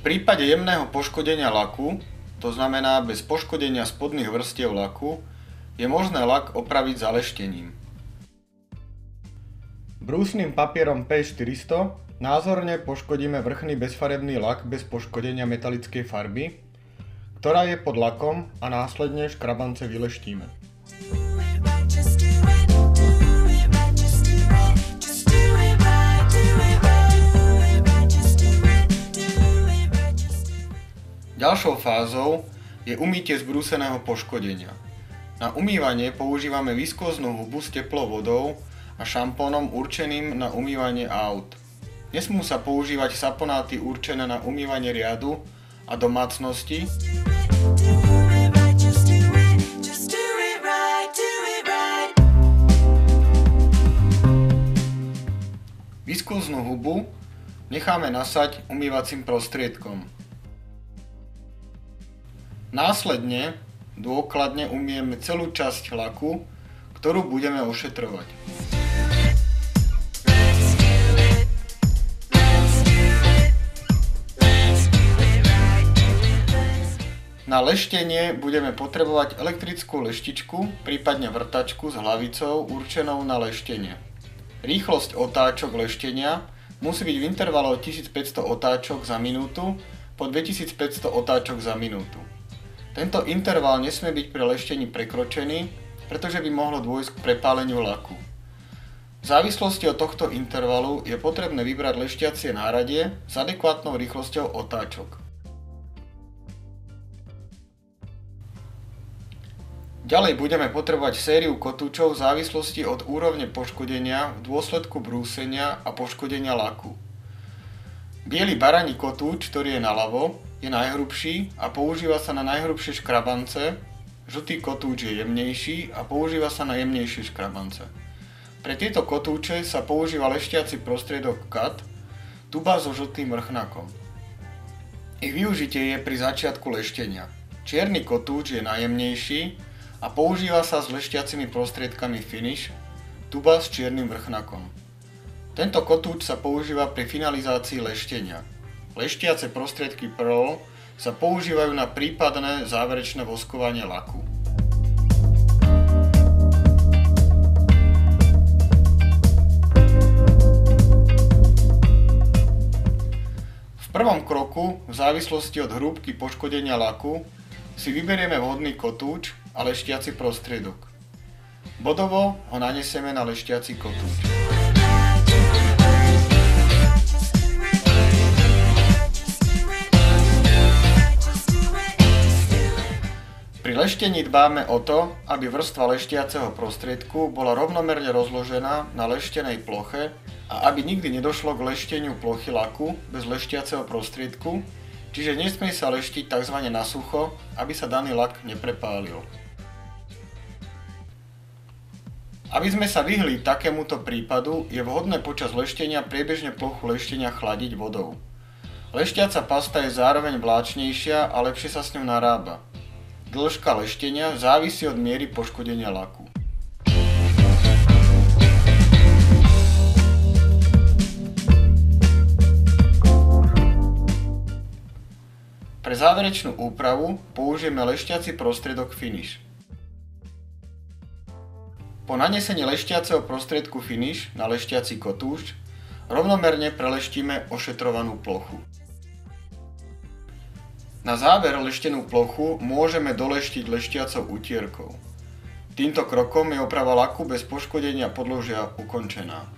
prípade jemného poškodenia laku, to znamená bez poškodenia spodných vrstiev laku, je možné lak opraviť zaleštením. Brúsnym papierom P400 názorne poškodíme vrchný bezfarebný lak bez poškodenia metalickej farby, ktorá je pod lakom, a následne škrabance vyleštíme. Ďalšou fázou je umytie zbrúseného poškodenia. Na umývanie používame viskóznu hubu s teplou vodou a šampónom určeným na umývanie aut. Nesmú sa používať saponáty určené na umývanie riadu a domácnosti. Viskóznu hubu necháme nasať umývacím prostriedkom. Následne dôkladne umyjeme celú časť laku, ktorú budeme ošetrovať. Na leštenie budeme potrebovať elektrickú leštičku, prípadne vrtačku s hlavicou určenou na leštenie. Rýchlosť otáčok leštenia musí byť v intervale od 1500 otáčok za minútu po 2500 otáčok za minútu. Tento interval nesmie byť pri leštení prekročený, pretože by mohlo dôjsť k prepáleniu laku. V závislosti od tohto intervalu je potrebné vybrať leštiacie náradie s adekvátnou rýchlosťou otáčok. Ďalej budeme potrebovať sériu kotúčov v závislosti od úrovne poškodenia v dôsledku brúsenia a poškodenia laku. Biely baraní kotúč, ktorý je naľavo, je najhrubší a používa sa na najhrubšie škrabance, žltý kotúč je jemnejší a používa sa na jemnejšie škrabance. Pre tieto kotúče sa používa leštiaci prostriedok kat, tuba so žltým vrchnakom. Ich využitie je pri začiatku leštenia. Čierny kotúč je najjemnejší a používa sa s leštiacimi prostriedkami finish, tuba s čiernym vrchnakom. Tento kotúč sa používa pri finalizácii leštenia. Leštiace prostriedky Pearl sa používajú na prípadné záverečné voskovanie laku. V prvom kroku, v závislosti od hrúbky poškodenia laku, si vyberieme vhodný kotúč a leštiaci prostriedok. Bodovo ho nanesieme na leštiaci kotúč. Pri leštení dbáme o to, aby vrstva leštiaceho prostriedku bola rovnomerne rozložená na leštenej ploche a aby nikdy nedošlo k lešteniu plochy laku bez leštiaceho prostriedku, čiže nesmie sa leštiť tzv. Na sucho, aby sa daný lak neprepálil. Aby sme sa vyhli takémuto prípadu, je vhodné počas leštenia priebežne plochu leštenia chladiť vodou. Leštiaca pasta je zároveň vláčnejšia a lepšie sa s ňou narába. Dĺžka leštenia závisí od miery poškodenia laku. Pre záverečnú úpravu použijeme leštiaci prostriedok finish. Po nanesení leštiaceho prostriedku finish na leštiaci kotúč rovnomerne preleštíme ošetrovanú plochu. Na záver leštenú plochu môžeme doleštiť leštiacou utierkou. Týmto krokom je oprava laku bez poškodenia podložia ukončená.